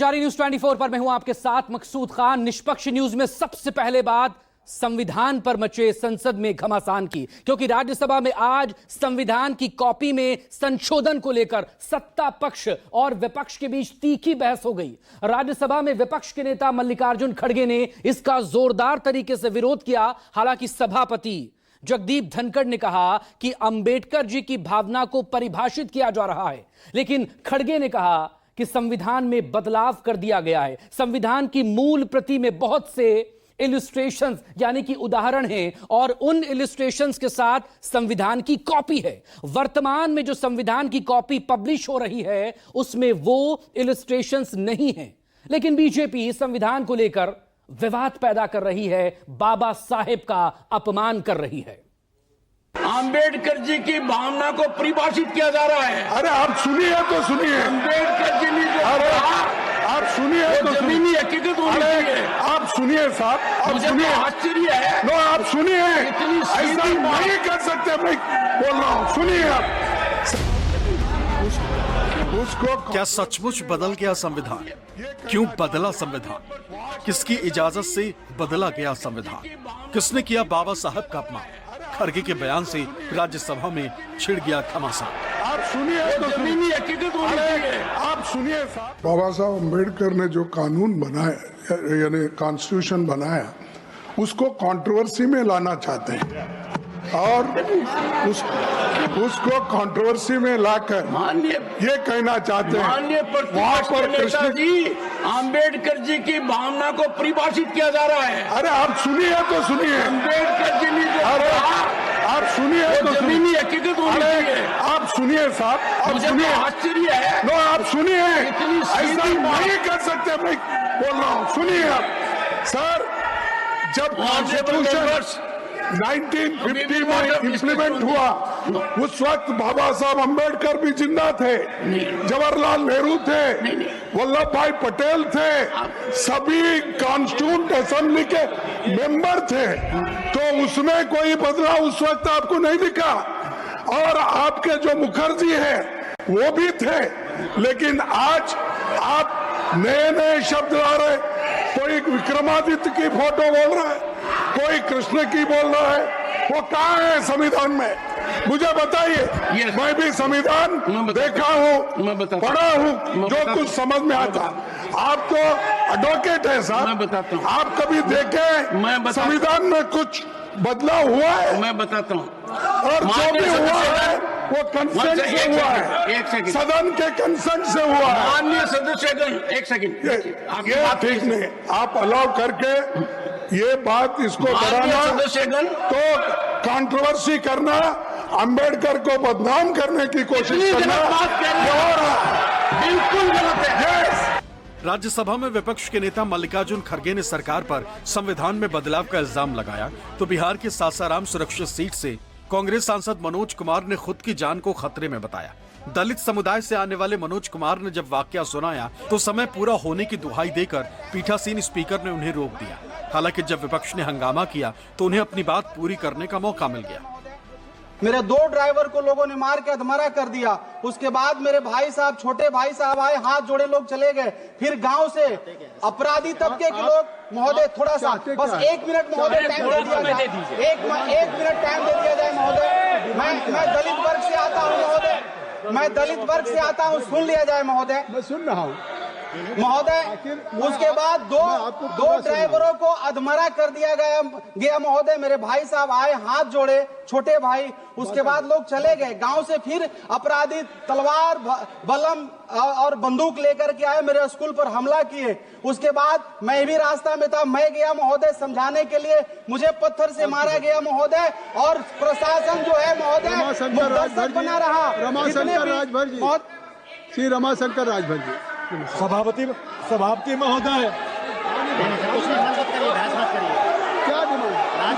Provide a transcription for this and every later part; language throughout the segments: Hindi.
जारी न्यूज 24 पर मैं हूं आपके साथ मकसूद खान। निष्पक्ष न्यूज में सबसे पहले बात संविधान पर मचे संसद में घमासान की, क्योंकि राज्यसभा में आज संविधान की कॉपी में संशोधन को लेकर सत्ता पक्ष और विपक्ष के बीच तीखी बहस हो गई। राज्यसभा में विपक्ष के नेता मल्लिकार्जुन खड़गे ने इसका जोरदार तरीके से विरोध किया। हालांकि सभापति जगदीप धनखड़ ने कहा कि अंबेडकर जी की भावना को परिभाषित किया जा रहा है, लेकिन खड़गे ने कहा कि संविधान में बदलाव कर दिया गया है। संविधान की मूल प्रति में बहुत से इलस्ट्रेशंस यानी कि उदाहरण हैं और उन इलस्ट्रेशंस के साथ संविधान की कॉपी है। वर्तमान में जो संविधान की कॉपी पब्लिश हो रही है उसमें वो इलस्ट्रेशंस नहीं है, लेकिन बीजेपी संविधान को लेकर विवाद पैदा कर रही है, बाबा साहेब का अपमान कर रही है। अंबेडकर जी की भावना को परिभाषित किया जा रहा है। अरे आप सुनिए तो सुनिए, अंबेडकर जी ने जो आप सुनिए तो जमीनी हकीकत होनी चाहिए। आप सुनिए साहब, आप सुनिए। आश्चर्य है। नो, आप सुनिए, इतनी ऐसा नहीं कर सकते। मैं बोल रहा हूँ, सुनिए आप। उसको क्या सचमुच बदल गया संविधान? क्यों बदला संविधान? किसकी इजाजत से बदला गया संविधान? किसने किया बाबा साहब का अपमान? खड़गे के बयान से राज्यसभा में छिड़ गया घमासान। आप सुनिए तो जमीनी हकीकत होनी चाहिए। आप सुनिए साहब। बाबा साहब अम्बेडकर ने जो कानून बनाया यानी कॉन्स्टिट्यूशन बनाया, उसको कंट्रोवर्सी में लाना चाहते हैं और उसको कंट्रोवर्सी में लाकर ये कहना चाहते हैं माननीय प्रतिपक्ष नेता जी, अंबेडकर जी की भावना को परिभाषित किया जा रहा है। अरे आप सुनिए तो सुनिए। अंबेडकर जी ने जो आप सुनिए तो जमीनी हकीकत होनी चाहिए। आप सुनिए साहब, आप सुनिए। आश्चर्य है। नो, आप सुनिए, इतनी ऐसा नहीं कर सकते। मैं बोल रहा हूँ, सुनिए आप। सर, जब कॉन्स्टिट्यूशन 1950 में इम्प्लीमेंट हुआ, उस वक्त बाबा साहब अम्बेडकर भी जिंदा थे, जवाहरलाल नेहरू थे, वल्लभ भाई पटेल थे, सभी कॉन्स्टिट्यूंट असेंबली के मेंबर थे। तो उसमें कोई बदलाव उस वक्त आपको नहीं दिखा। और आपके जो मुखर्जी हैं वो भी थे, लेकिन आज आप नए नए शब्द ला रहे। कोई विक्रमादित्य की फोटो बोल रहा है, कोई कृष्ण की बोल रहा है। वो कहाँ है संविधान में? मुझे बताइए। मैं भी संविधान देखा हूँ, पढ़ा हूँ, जो कुछ समझ में आता। आप तो एडवोकेट है साहब, मैं बताता हूँ। आप कभी देखे संविधान में कुछ बदलाव हुआ है? मैं बताता हूँ। और जो भी हुआ है वो कंसेंट से हुआ है, एक सेकंड, सदन के कंसेंट से हुआ है। माननीय सदस्यगण, एक सेकंड, ये ठीक नहीं। आप अलाउ करके ये बात इसको बढ़ाना सदस्यगण तो कंट्रोवर्सी करना, अंबेडकर को बदनाम करने की कोशिश करना, बिल्कुल गलत है। राज्यसभा में विपक्ष के नेता मल्लिकार्जुन खड़गे ने सरकार पर संविधान में बदलाव का इल्जाम लगाया, तो बिहार के सासाराम सुरक्षित सीट से कांग्रेस सांसद मनोज कुमार ने खुद की जान को खतरे में बताया। दलित समुदाय से आने वाले मनोज कुमार ने जब वाकया सुनाया तो समय पूरा होने की दुहाई देकर पीठासीन स्पीकर ने उन्हें रोक दिया। हालांकि जब विपक्ष ने हंगामा किया तो उन्हें अपनी बात पूरी करने का मौका मिल गया। मेरे 2 ड्राइवर को लोगों ने मार के अधमरा कर दिया। उसके बाद मेरे भाई साहब, छोटे भाई साहब आए, हाथ जोड़े लोग चले गए। फिर गांव से अपराधी तबके के लोग, महोदय थोड़ा सा बस 1 मिनट महोदय टाइम दे दिया जाए। 1 मिनट टाइम दे दिया जाए महोदय। मैं दलित वर्ग से आता हूँ महोदय, मैं दलित वर्ग से आता हूँ, सुन लिया जाए महोदय। मैं सुन रहा हूँ महोदय। उसके बाद दो ड्राइवरों को अधमरा कर दिया गया महोदय। मेरे भाई साहब आए, हाथ जोड़े, छोटे भाई। उसके बाद लोग चले गए। गांव से फिर अपराधी तलवार, बलम और बंदूक लेकर के आए, मेरे स्कूल पर हमला किए। उसके बाद मैं भी रास्ता में था, मैं गया महोदय समझाने के लिए, मुझे पत्थर से मारा गया महोदय। और प्रशासन जो है महोदय मुद्दत बना रहा। रमाशंकर राजभर जी, श्री रमाशंकर राजभर जी, सभापति महोदय, क्या demand?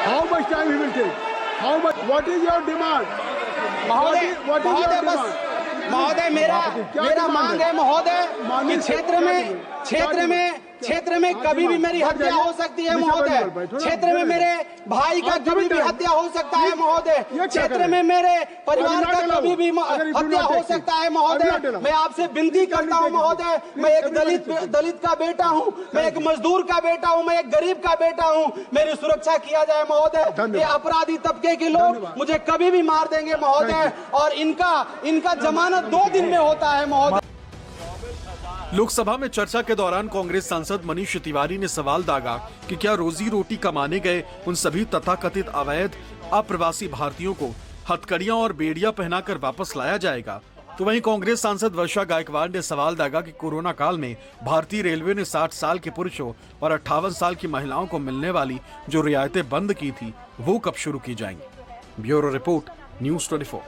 How much time he will take? How much? What is your demand? महोदय मेरा मांग है महोदय कि क्षेत्र क्षेत्र में कभी भी मेरी हत्या हो सकती है महोदय। क्षेत्र में मेरे भाई का कभी भी हत्या हो सकता है महोदय। क्षेत्र में मेरे परिवार का कभी भी हत्या हो सकता है महोदय। मैं आपसे विनती करता हूं महोदय, मैं एक दलित का बेटा हूं, मैं एक मजदूर का बेटा हूं, मैं एक गरीब का बेटा हूं। मेरी सुरक्षा किया जाए महोदय। ये अपराधी तबके के लोग मुझे कभी भी मार देंगे महोदय, और इनका जमानत 2 दिन में होता है महोदय। लोकसभा में चर्चा के दौरान कांग्रेस सांसद मनीष तिवारी ने सवाल दागा कि क्या रोजी रोटी कमाने गए उन सभी तथाकथित अवैध अप्रवासी भारतीयों को हथकड़ियां और बेड़ियां पहनाकर वापस लाया जाएगा। तो वहीं कांग्रेस सांसद वर्षा गायकवाड़ ने सवाल दागा कि कोरोना काल में भारतीय रेलवे ने 60 साल के पुरुषों और 58 साल की महिलाओं को मिलने वाली जो रियायतें बंद की थी वो कब शुरू की जाएंगी। Bureau report, news 24।